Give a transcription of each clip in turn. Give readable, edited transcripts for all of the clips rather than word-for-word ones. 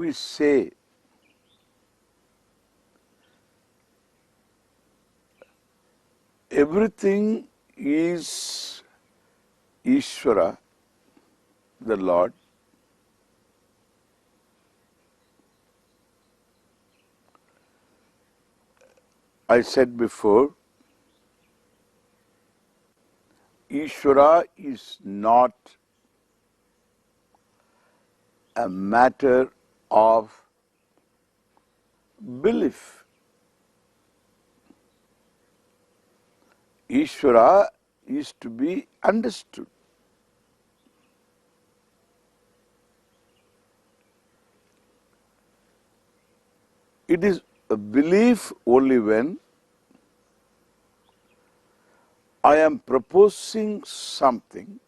we say everything is Isvara, the Lord, I said before, Isvara is not a matter of belief. Isvara is to be understood. It is a belief only when I am proposing something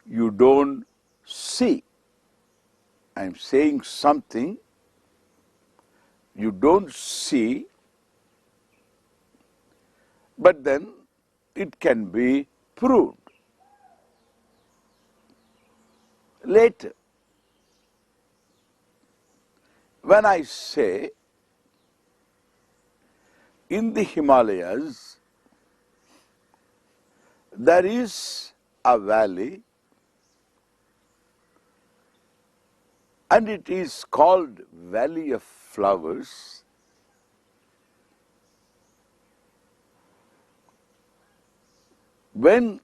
you don't see. I am saying something you don't see, but then it can be proved later. When I say in the Himalayas there is a valley and it is called Valley of Flowers, when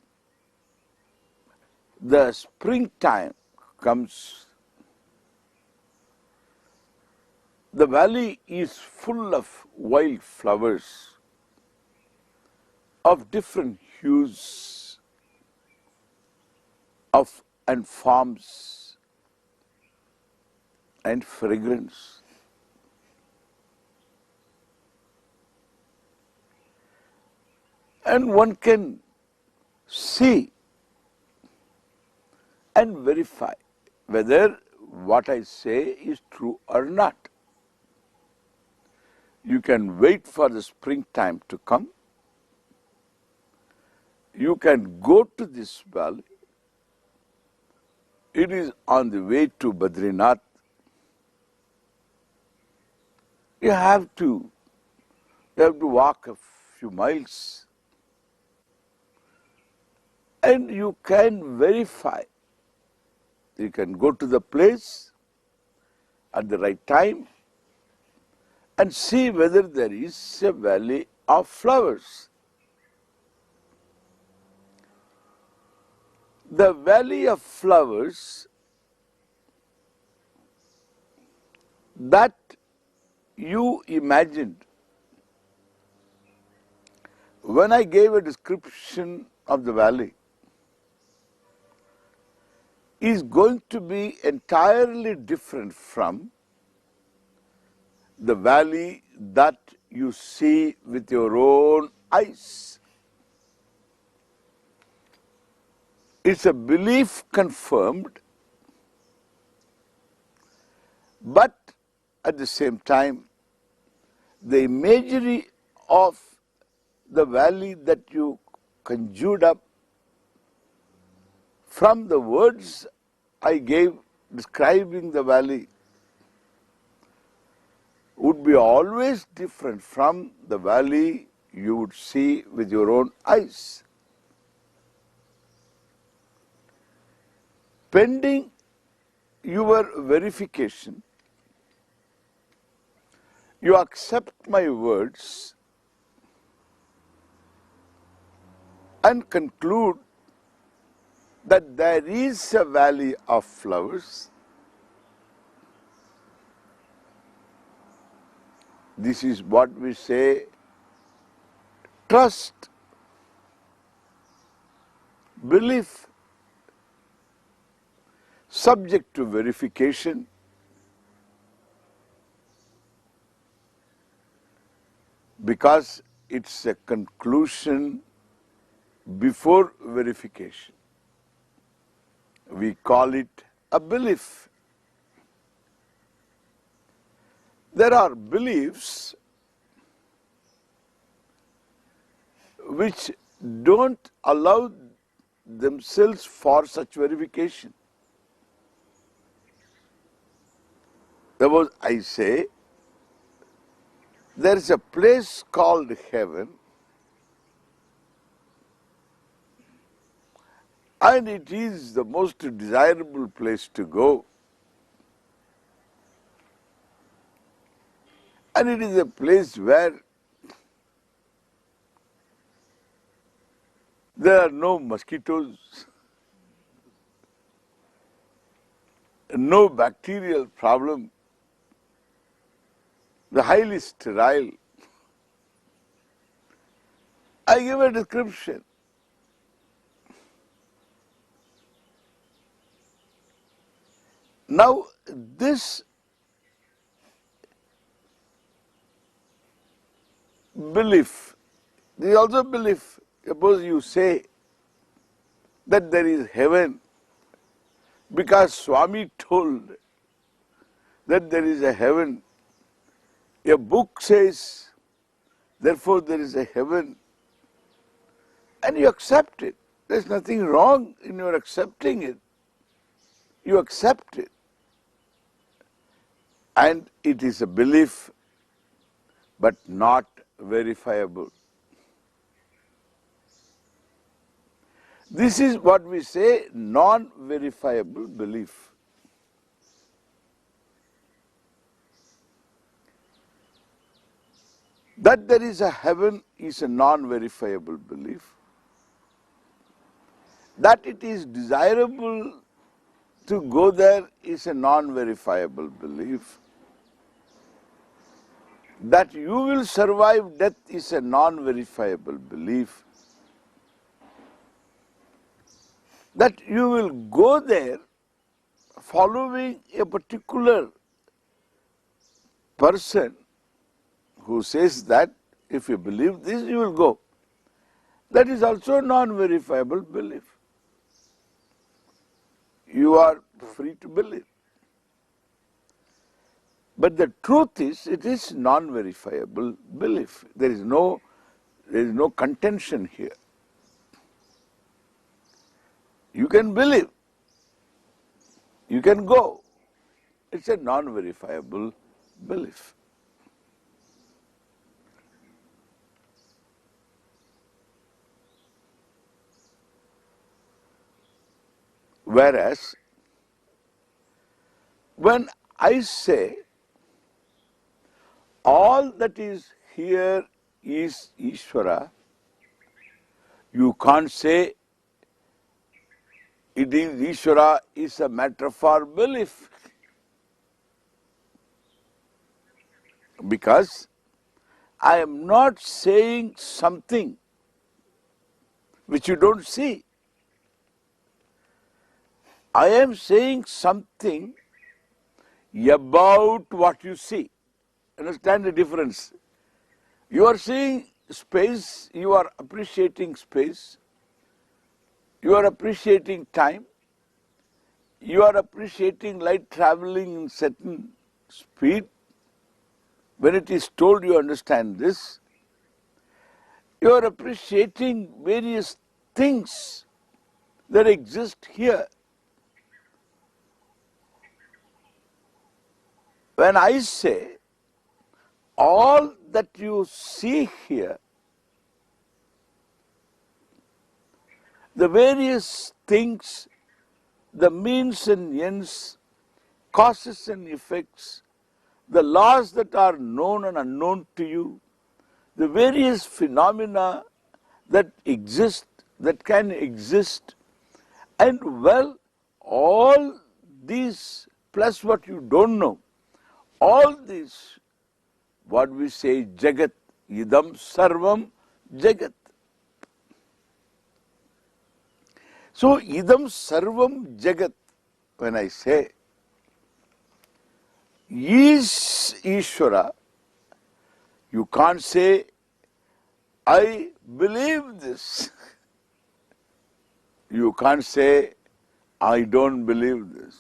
the springtime comes, the valley is full of wild flowers of different hues and forms and fragrance. And one can see and verify whether what I say is true or not. You can wait for the springtime to come. You can go to this valley. It is on the way to Badrinath. You have to walk a few miles, and you can verify. You can go to the place at the right time and see whether there is a valley of flowers. The valley of flowers that you imagined when I gave a description of the valley is going to be entirely different from the valley that you see with your own eyes. It's a belief confirmed, but at the same time, the imagery of the valley that you conjured up from the words I gave describing the valley would be always different from the valley you would see with your own eyes. Pending your verification, you accept my words and conclude that there is a valley of flowers. This is what we say, trust, belief, subject to verification. Because it's a conclusion before verification. We call it a belief. There are beliefs which don't allow themselves for such verification. Suppose I say, there is a place called heaven, and it is the most desirable place to go. And it is a place where there are no mosquitoes, no bacterial problem, the highly sterile. I give a description. Now, this belief, there is also belief. Suppose you say that there is heaven because Swami told that there is a heaven. A book says, therefore there is a heaven, and you accept it. There is nothing wrong in your accepting it. You accept it. And it is a belief, but not verifiable. This is what we say non-verifiable belief. That there is a heaven is a non-verifiable belief. That it is desirable to go there is a non-verifiable belief. That you will survive death is a non-verifiable belief. That you will go there following a particular person who says that if you believe this, you will go. That is also a non-verifiable belief. You are free to believe. But the truth is, it is non-verifiable belief. There is no contention here. You can believe. You can go. It's a non-verifiable belief. Whereas, when I say all that is here is Isvara, you can't say it is Isvara is a matter for belief. Because I am not saying something which you don't see. I am saying something about what you see. Understand the difference? You are seeing space, you are appreciating space, you are appreciating time, you are appreciating light traveling in certain speed. When it is told you understand this, you are appreciating various things that exist here. When I say all that you see here, the various things, the means and ends, causes and effects, the laws that are known and unknown to you, the various phenomena that exist, that can exist, and well, all these plus what you don't know, all this, what we say, Jagat, Idam Sarvam Jagat. So, Idam Sarvam Jagat, when I say, is Ishvara, you can't say, I believe this. You can't say, I don't believe this.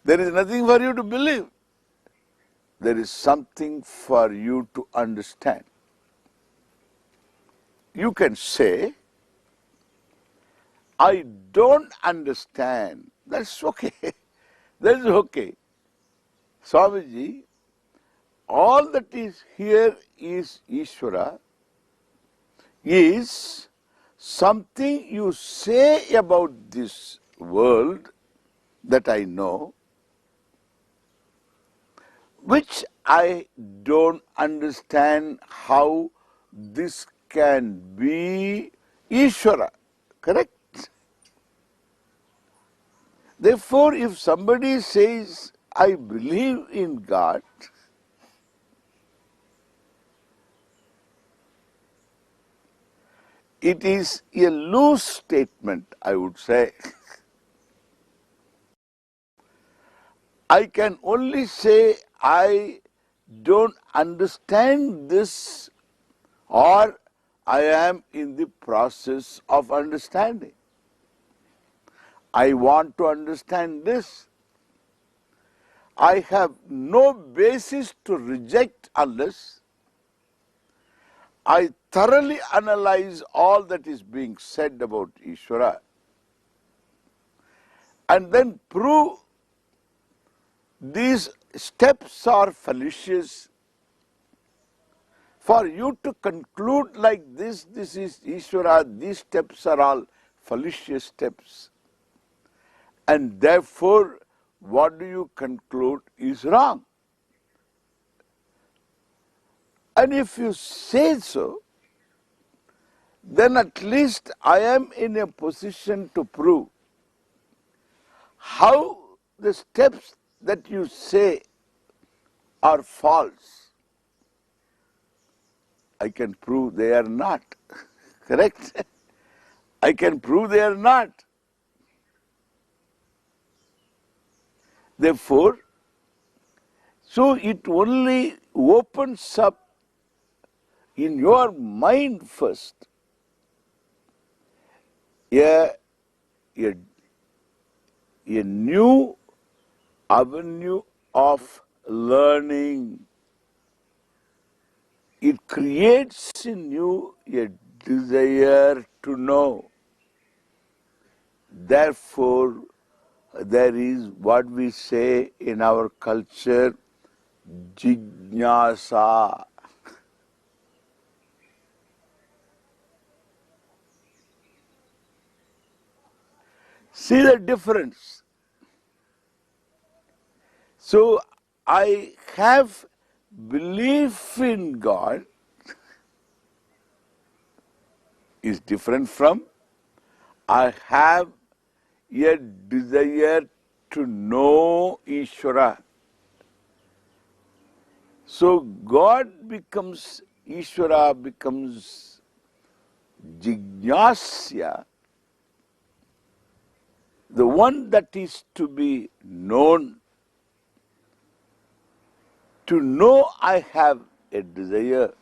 There is nothing for you to believe. There is something for you to understand. You can say, I don't understand. That's okay. that is okay. Swamiji, all that is here is Isvara, is something you say about this world that I know, which I don't understand how this can be Isvara. Correct? Therefore, if somebody says, I believe in God, it is a loose statement, I would say. I can only say I don't understand this, or I am in the process of understanding. I want to understand this. I have no basis to reject unless I thoroughly analyze all that is being said about Isvara and then prove these steps are fallacious. For you to conclude like this is Isvara, these steps are all fallacious steps. And therefore, what do you conclude is wrong? And if you say so, then at least I am in a position to prove how the steps that you say are false. I can prove they are not. Correct? I can prove they are not. Therefore, so it only opens up in your mind first a new avenue of learning. It creates in you a desire to know. Therefore, there is what we say in our culture, jignasa. See the difference. So, I have belief in God is different from I have a desire to know Isvara. So God becomes, Isvara becomes jignasya, the one that is to be known. To know I have a desire,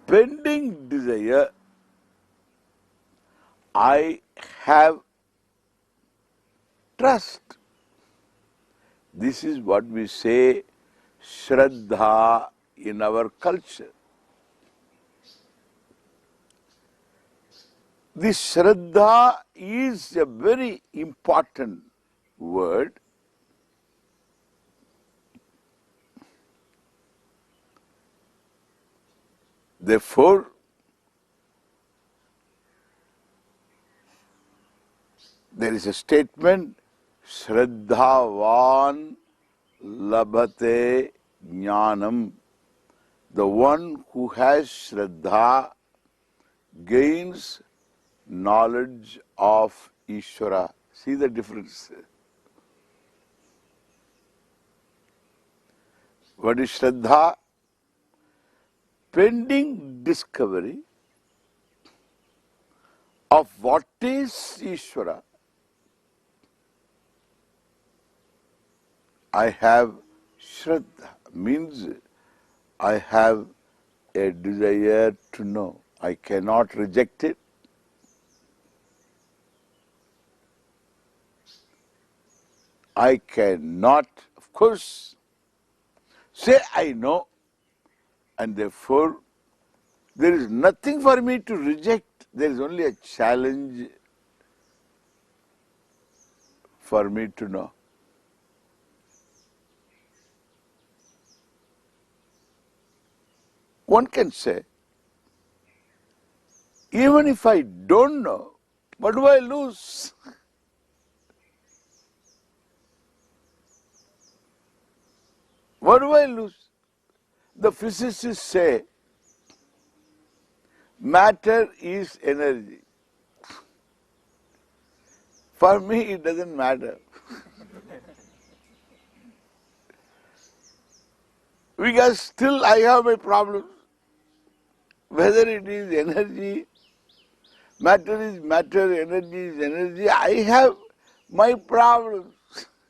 pending desire, I have trust. This is what we say Shraddha in our culture. This Shraddha is a very important word. Therefore, there is a statement, Shraddhavan labhate jnanam. The one who has Shraddha gains knowledge of Isvara. See the difference. What is Shraddha? Pending discovery of what is Isvara, I have Shraddha, means I have a desire to know. I cannot reject it. I cannot, of course, say I know, and therefore there is nothing for me to reject. There is only a challenge for me to know. One can say, even if I don't know, what do I lose? What do I lose? The physicists say matter is energy. For me, it doesn't matter. Because still I have my problems. Whether it is energy, matter is matter, energy is energy, I have my problems.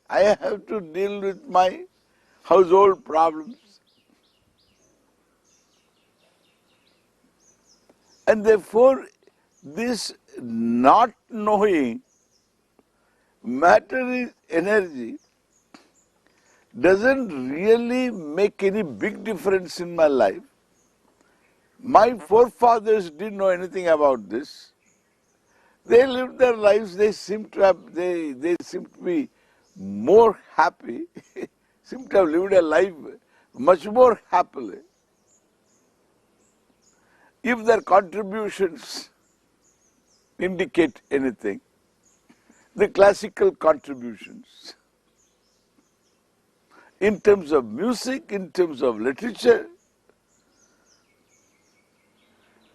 I have to deal with my household problems. And therefore, this not knowing matter is energy doesn't really make any big difference in my life. My forefathers didn't know anything about this. They lived their lives, they seem to have, they seem to be more happy, seem to have lived a life much more happily. If their contributions indicate anything, the classical contributions, in terms of music, in terms of literature,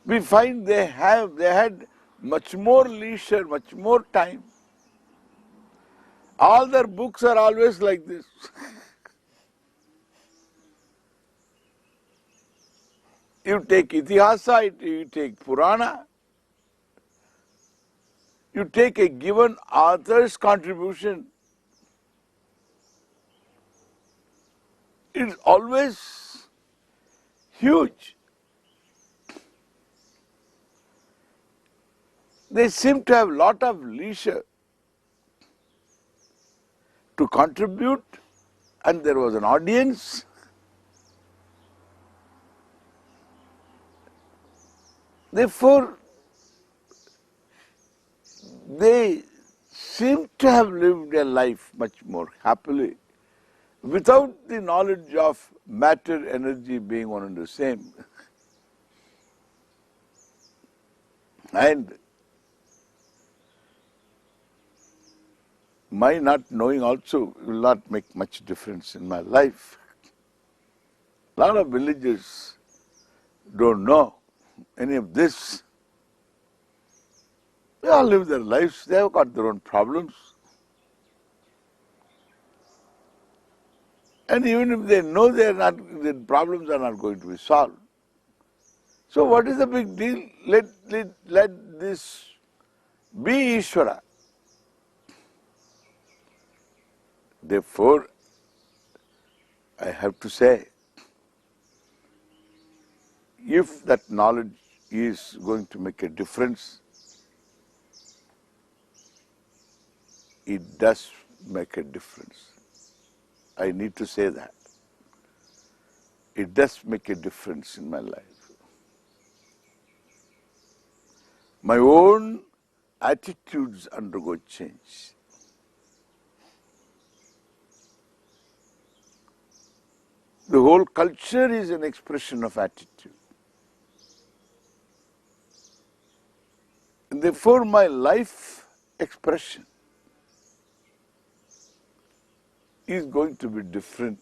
we find they had much more leisure, much more time. All their books are always like this. You take Itihasa, you take Purana, you take a given author's contribution, it's always huge. They seem to have a lot of leisure to contribute, and there was an audience. Therefore, they seem to have lived a life much more happily without the knowledge of matter, energy being one and the same. And my not knowing also will not make much difference in my life. A lot of villagers don't know any of this. They all live their lives, they have got their own problems. And even if they know the problems are not going to be solved. So what is the big deal? Let this be Isvara. Therefore, I have to say, if that knowledge is going to make a difference, it does make a difference. I need to say that. It does make a difference in my life. My own attitudes undergo change. The whole culture is an expression of attitude. And therefore, my life expression is going to be different.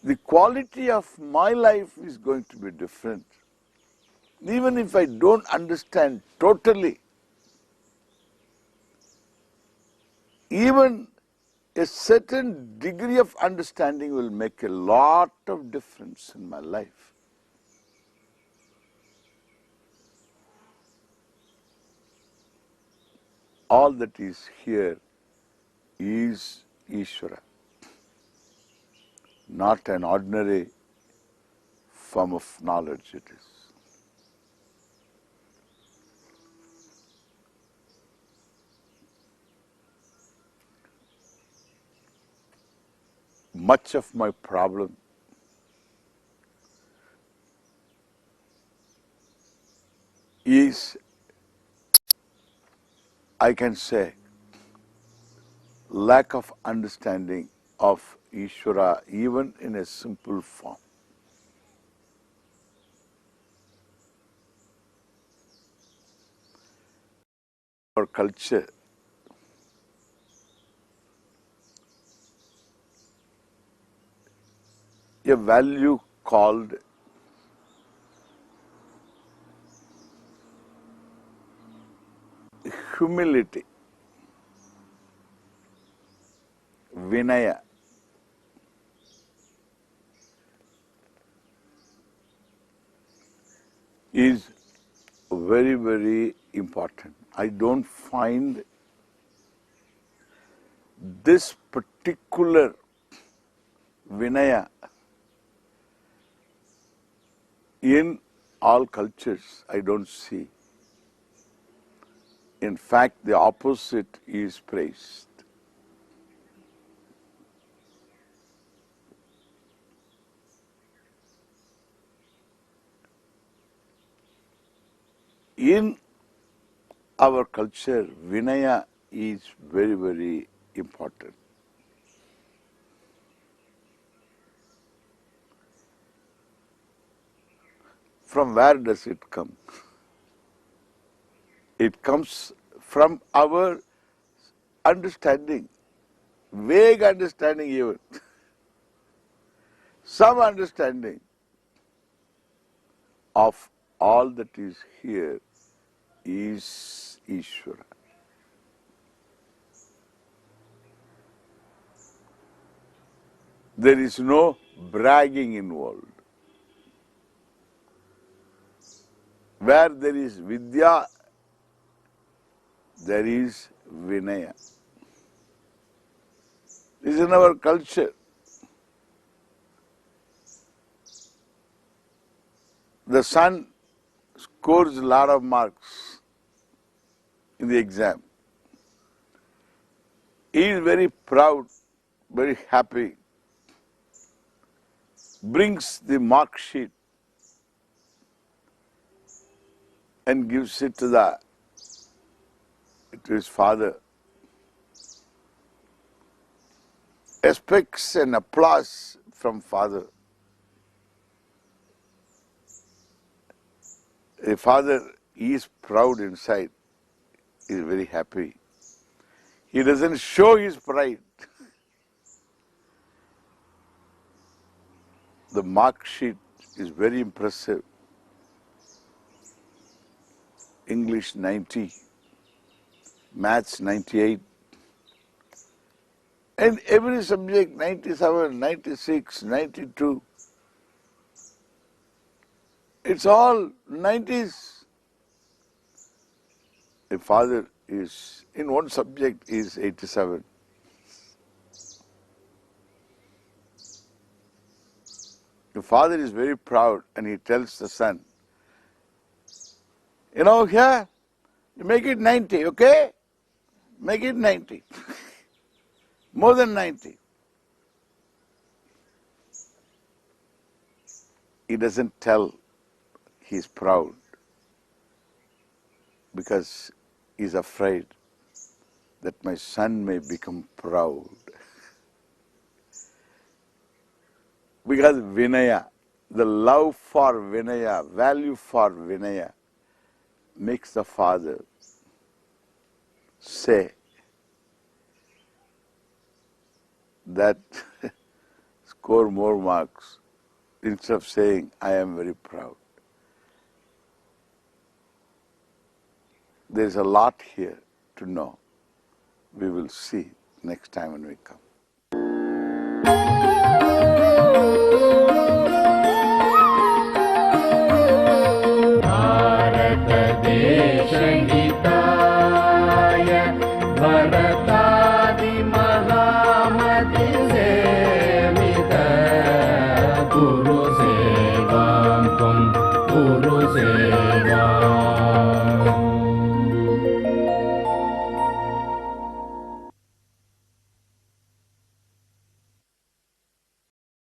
The quality of my life is going to be different. Even if I don't understand totally, even a certain degree of understanding will make a lot of difference in my life. All that is here is Isvara, not an ordinary form of knowledge it is. Much of my problem is I can say, lack of understanding of Isvara even in a simple form. Our culture, a value called humility, vinaya, is very, very important. I don't find this particular vinaya in all cultures. I don't see. In fact, the opposite is praised. In our culture, vinaya is very, very important. From where does it come? It comes from our understanding, vague understanding even. Some understanding of all that is here is Isvara. There is no bragging involved. Where there is vidya, there is vinaya. This is in our culture. The son scores a lot of marks in the exam. He is very proud, very happy, brings the mark sheet and gives it to his father. Expects an applause from father. The father is proud inside, is very happy. He doesn't show his pride. The mark sheet is very impressive. English 90, Maths 98, and every subject 97, 96, 92. It's all 90s. The father is, in one subject, is 87. The father is very proud and he tells the son, you know, here, you make it 90, okay? Make it 90. More than 90. He doesn't tell he's proud because he's afraid that my son may become proud. Because Vinaya, the love for Vinaya, value for Vinaya, makes the father say that score more marks instead of saying, I am very proud. There is a lot here to know. We will see next time when we come. Guru